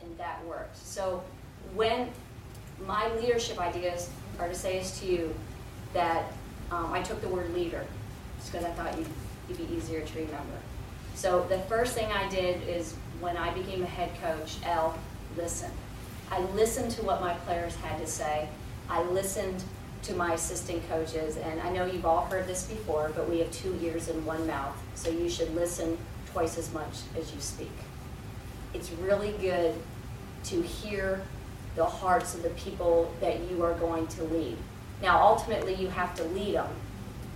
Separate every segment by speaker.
Speaker 1: and that worked. So when my leadership ideas are to say is to you that I took the word leader, just because I thought you'd be easier to remember. So the first thing I did is when I became a head coach, listen. I listened to what my players had to say. I listened to my assistant coaches, and I know you've all heard this before, but we have 2 ears and 1 mouth, so you should listen twice as much as you speak. It's really good to hear the hearts of the people that you are going to lead. Now, ultimately, you have to lead them,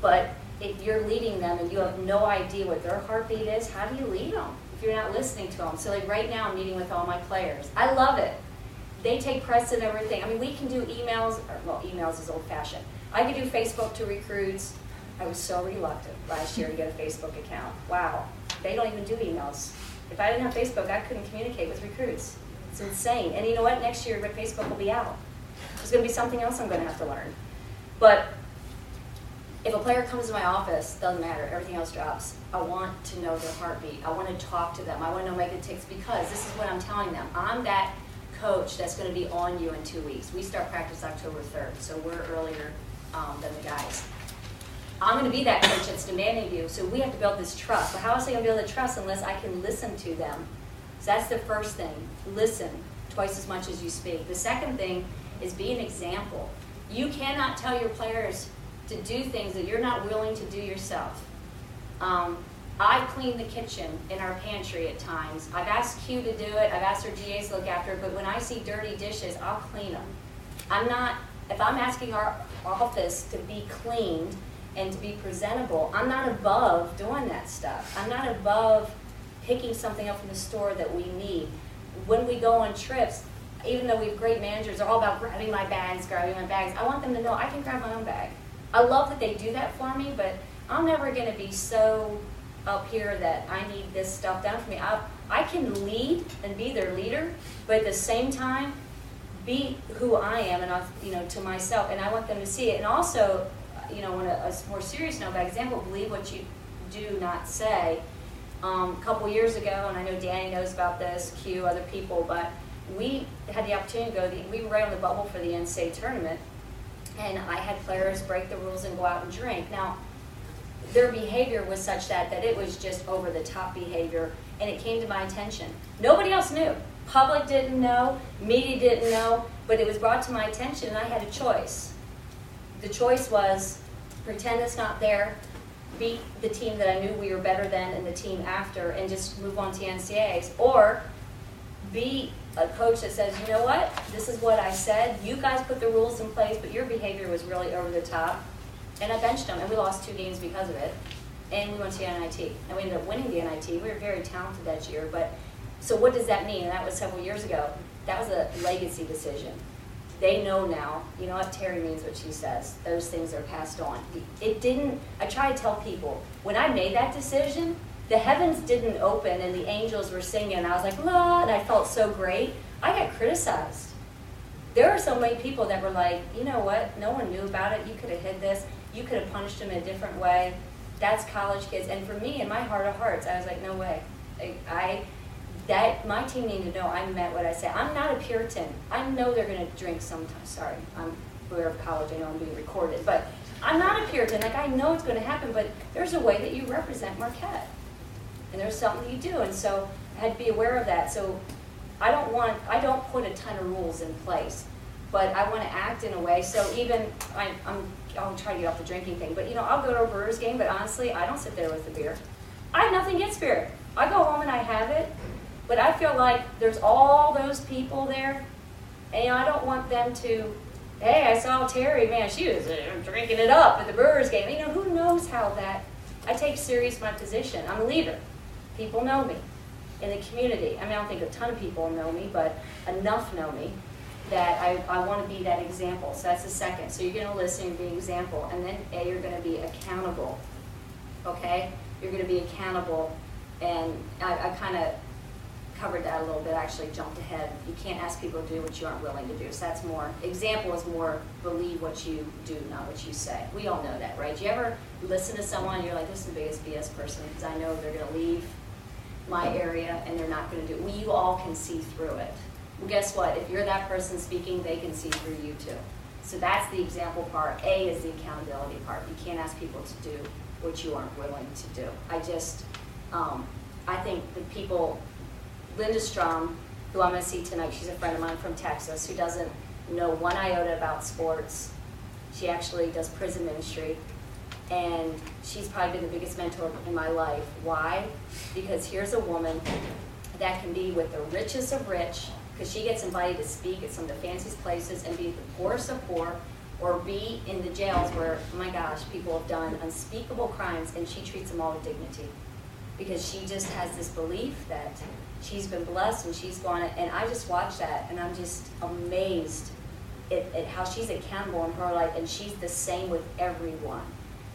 Speaker 1: but if you're leading them and you have no idea what their heartbeat is, how do you lead them if you're not listening to them? So like right now, I'm meeting with all my players. I love it. They take precedent and everything. I mean, we can do emails, well, emails is old-fashioned. I could do Facebook to recruits. I was so reluctant last year to get a Facebook account. Wow, they don't even do emails. If I didn't have Facebook, I couldn't communicate with recruits. It's insane. And you know what? Next year, Facebook will be out. There's going to be something else I'm going to have to learn. But if a player comes to my office, doesn't matter, everything else drops. I want to know their heartbeat. I want to talk to them. I want to know my good ticks because this is what I'm telling them. I'm that coach that's going to be on you in 2 weeks. We start practice October 3rd, so we're earlier than the guys. I'm going to be that coach that's demanding you, so we have to build this trust. But how else am I going to build the trust unless I can listen to them? So that's the first thing. Listen twice as much as you speak. The second thing is be an example. You cannot tell your players to do things that you're not willing to do yourself. I clean the kitchen in our pantry at times. I've asked Q to do it. I've asked our GAs to look after it. But when I see dirty dishes, I'll clean them. If I'm asking our office to be cleaned and to be presentable, I'm not above doing that stuff. I'm not above picking something up from the store that we need. When we go on trips, even though we have great managers, they're all about grabbing my bags. I want them to know I can grab my own bag. I love that they do that for me, but I'm never going to be so up here that I need this stuff done for me. I can lead and be their leader, but at the same time, be who I am and to myself, and I want them to see it. And also, on a more serious note, by example, believe what you do not say. A couple years ago, and I know Danny knows about this, Q, other people, but we had the opportunity to go. We were right on the bubble for the NCAA tournament, and I had players break the rules and go out and drink. Now, their behavior was such that it was just over the top behavior, and it came to my attention. Nobody else knew. Public didn't know, media didn't know, but it was brought to my attention, and I had a choice. The choice was pretend it's not there, beat the team that I knew we were better than and the team after, and just move on to NCAAs, or be a coach that says, you know what, this is what I said, you guys put the rules in place, but your behavior was really over the top. And I benched them, and we lost 2 games because of it. And we went to the NIT. And we ended up winning the NIT. We were very talented that year. But so what does that mean? And that was several years ago. That was a legacy decision. They know now. You know what? Terri means what she says. Those things are passed on. I try to tell people, when I made that decision, the heavens didn't open and the angels were singing. And I was like, la, and I felt so great. I got criticized. There are so many people that were like, you know what? No one knew about it. You could have hid this. You could have punished them in a different way. That's college kids. And for me, in my heart of hearts, I was like, no way. My team needed to know I meant what I said. I'm not a Puritan. I know they're going to drink sometimes. Sorry, I'm aware of college. I know I'm being recorded. But I'm not a Puritan. I know it's going to happen, but there's a way that you represent Marquette. And there's something you do. And so I had to be aware of that. So I don't put a ton of rules in place, but I want to act in a way. So even, I'll try to get off the drinking thing, but I'll go to a Brewers game, but honestly, I don't sit there with the beer. I have nothing against beer. I go home and I have it, but I feel like there's all those people there, and I don't want them to, hey, I saw Terri, man, she was drinking it up at the Brewers game. Who knows how that, I take serious my position. I'm a leader. People know me in the community. I don't think a ton of people know me, but enough know me that I want to be that example. So that's the second. So you're going to listen and be an example. And then you're going to be accountable. Okay? You're going to be accountable. And I kind of covered that a little bit. I actually jumped ahead. You can't ask people to do what you aren't willing to do. So that's more, example is more believe what you do, not what you say. We all know that, right? Do you ever listen to someone and you're like, this is the biggest BS person because I know they're going to leave my area and they're not going to do it. You all can see through it. Well, guess what? If you're that person speaking, they can see through you too. So that's the example part. A is the accountability part. You can't ask people to do what you aren't willing to do. I think the people, Linda Strom, who I'm going to see tonight, she's a friend of mine from Texas, who doesn't know one iota about sports. She actually does prison ministry, and she's probably been the biggest mentor in my life. Why? Because here's a woman that can be with the richest of rich, because she gets invited to speak at some of the fanciest places, and be the poorest of poor, or be in the jails where, oh my gosh, people have done unspeakable crimes, and she treats them all with dignity. Because she just has this belief that she's been blessed and she's gone, and I just watch that, and I'm just amazed at how she's accountable in her life, and she's the same with everyone.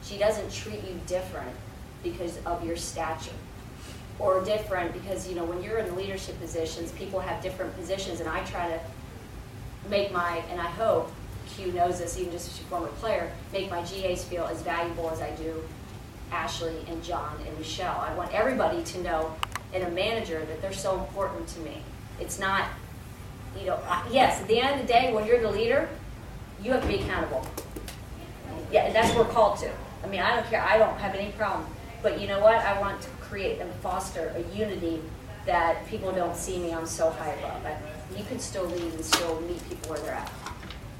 Speaker 1: She doesn't treat you different because of your stature, or different because, you know, when you're in leadership positions, people have different positions, and I try to make my, and I hope Q knows this, even just as a former player, make my GAs feel as valuable as I do Ashley and John and Michelle. I want everybody to know, and a manager, that they're so important to me. It's not, you know, yes, at the end of the day, when you're the leader, you have to be accountable. Yeah, and that's what we're called to. I mean, I don't care, I don't have any problem. But you know what? I want to create and foster a unity that people don't see me, I'm so high above. You can still lead and still meet people where they're at.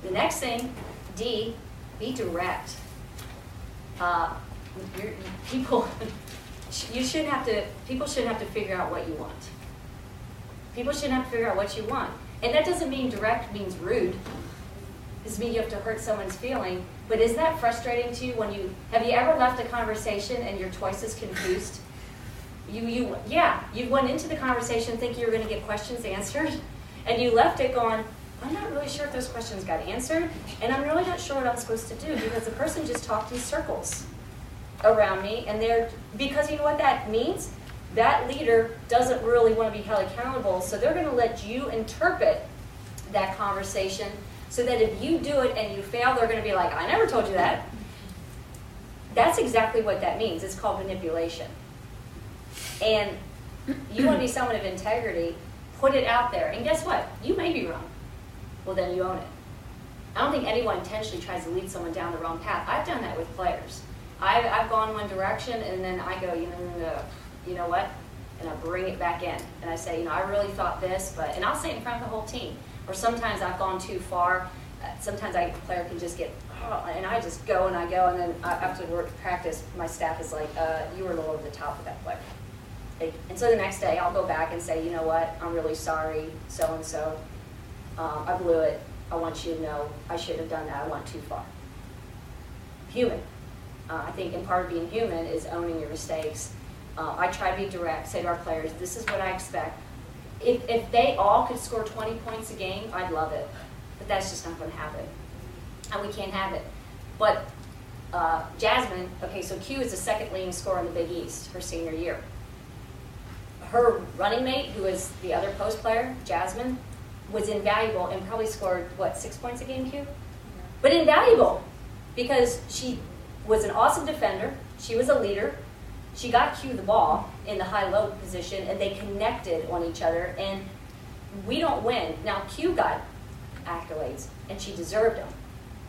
Speaker 1: The next thing, D, be direct. People shouldn't have to figure out what you want. People shouldn't have to figure out what you want. And that doesn't mean direct means rude. It doesn't mean you have to hurt someone's feeling. But is that frustrating to you when have you ever left a conversation and you're twice as confused? You went into the conversation thinking you were going to get questions answered, and you left it going, I'm not really sure if those questions got answered, and I'm really not sure what I'm supposed to do, because the person just talked in circles around me, and because you know what that means? That leader doesn't really want to be held accountable, so they're going to let you interpret that conversation, so that if you do it and you fail, they're going to be like, I never told you that. That's exactly what that means. It's called manipulation. And you want to be someone of integrity, put it out there, and guess what? You may be wrong. Well, then you own it. I don't think anyone intentionally tries to lead someone down the wrong path. I've done that with players. I've gone one direction, and then I go, you know what? And I bring it back in. And I say, I really thought this, and I'll say it in front of the whole team. Or sometimes I've gone too far. Sometimes a player can just get, and I just go, and then after practice, my staff is like, you were a little over the top with that player. And so the next day, I'll go back and say, you know what? I'm really sorry, so-and-so. I blew it. I want you to know I shouldn't have done that. I went too far. Human. I think in part of being human is owning your mistakes. I try to be direct, say to our players, this is what I expect. If they all could score 20 points a game, I'd love it. But that's just not going to happen. And we can't have it. But Jasmine, okay, so Q is the second leading scorer in the Big East her senior year. Her running mate, who is the other post player, Jasmine, was invaluable and probably scored, 6 points a game, Q? Yeah. But invaluable, because she was an awesome defender, she was a leader, she got Q the ball in the high-low position, and they connected on each other, and we don't win. Now, Q got accolades, and she deserved them,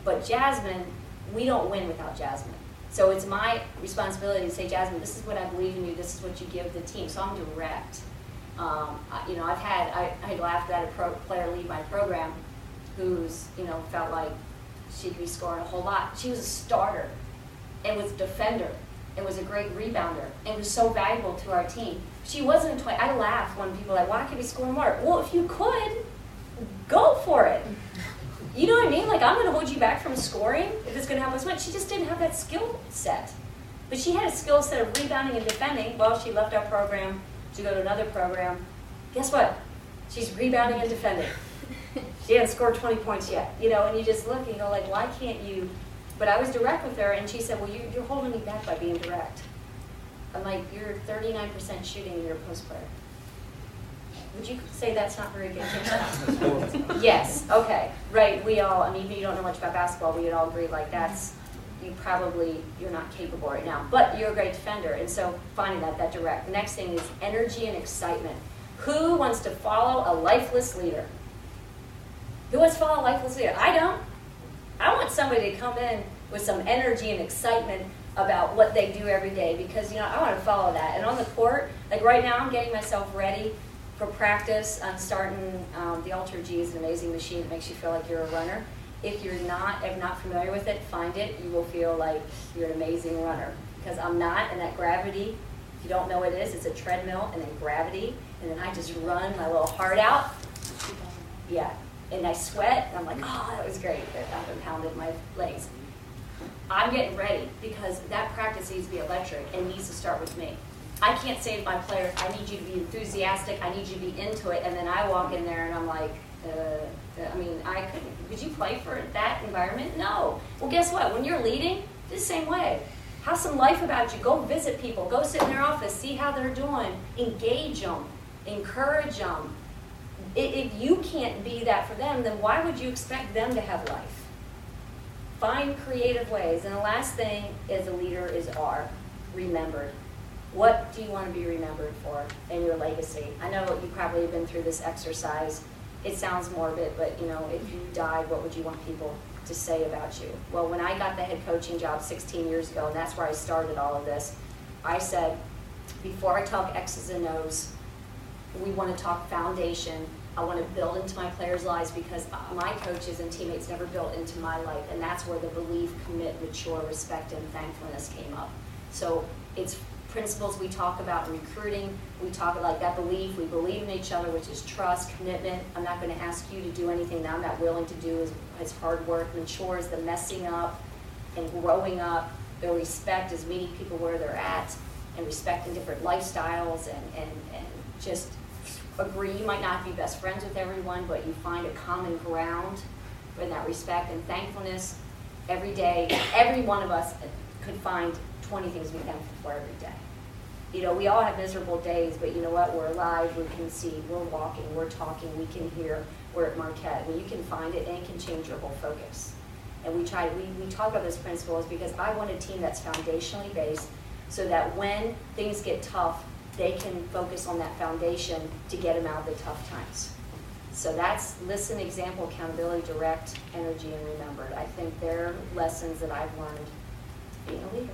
Speaker 1: but Jasmine, we don't win without Jasmine. So it's my responsibility to say, Jasmine, this is what I believe in you, this is what you give the team, so I'm direct. I laughed at a player leave my program who's, felt like she could be scoring a whole lot. She was a starter and was a defender and was a great rebounder and was so valuable to our team. She wasn't I laugh when people are like, why can't we score more? Well, if you could, go for it. You know what I mean? Like, I'm going to hold you back from scoring if it's going to help us win. She just didn't have that skill set. But she had a skill set of rebounding and defending. Well, she left our program to go to another program. Guess what? She's rebounding and defending. She hasn't scored 20 points yet. And you just look and you go like, why can't you? But I was direct with her, and she said, well, you're holding me back by being direct. I'm like, you're 39% shooting and you're a post player. Would you say that's not very good? Yes, okay, right, we all, if you don't know much about basketball, we would all agree, like, you're not capable right now, but you're a great defender, and so finding that direct. The next thing is energy and excitement. Who wants to follow a lifeless leader? Who wants to follow a lifeless leader? I don't. I want somebody to come in with some energy and excitement about what they do every day, because I want to follow that. And on the court, like right now, I'm getting myself ready for practice. I'm starting the Ultra G is an amazing machine. It makes you feel like you're a runner. If you're not familiar with it, find it. You will feel like you're an amazing runner, because I'm not. And that gravity, if you don't know what it is, it's a treadmill and then gravity, and then I just run my little heart out. Yeah, and I sweat, and I'm like, oh, that was great. I've pounded my legs. I'm getting ready, because that practice needs to be electric and needs to start with me. I can't say to my players, I need you to be enthusiastic, I need you to be into it, and then I walk in there and I'm like, I couldn't. Could you play for that environment? No. Well, guess what? When you're leading, it's the same way. Have some life about you. Go visit people. Go sit in their office. See how they're doing. Engage them. Encourage them. If you can't be that for them, then why would you expect them to have life? Find creative ways. And the last thing as a leader is remembered. What do you want to be remembered for in your legacy? I know you probably have been through this exercise. It sounds morbid, but if you died, what would you want people to say about you? Well, when I got the head coaching job 16 years ago, and that's where I started all of this, I said, before I talk X's and O's, we want to talk foundation. I want to build into my players' lives, because my coaches and teammates never built into my life, and that's where the believe, commit, mature, respect, and thankfulness came up. So it's principles we talk about in recruiting. We talk about that belief. We believe in each other, which is trust, commitment. I'm not going to ask you to do anything that I'm not willing to do as hard work. Mature is the messing up and growing up. The respect is meeting people where they're at and respecting different lifestyles and just agree. You might not be best friends with everyone, but you find a common ground in that respect and thankfulness. Every day, every one of us could find 20 things to be thankful for every day. We all have miserable days, but you know what? We're alive, we can see, we're walking, we're talking, we can hear. We're at Marquette. You can find it, and it can change your whole focus. And we talk about those principles because I want a team that's foundationally based, so that when things get tough, they can focus on that foundation to get them out of the tough times. So that's listen, example, accountability, direct, energy, and remembered. I think they're lessons that I've learned being a leader.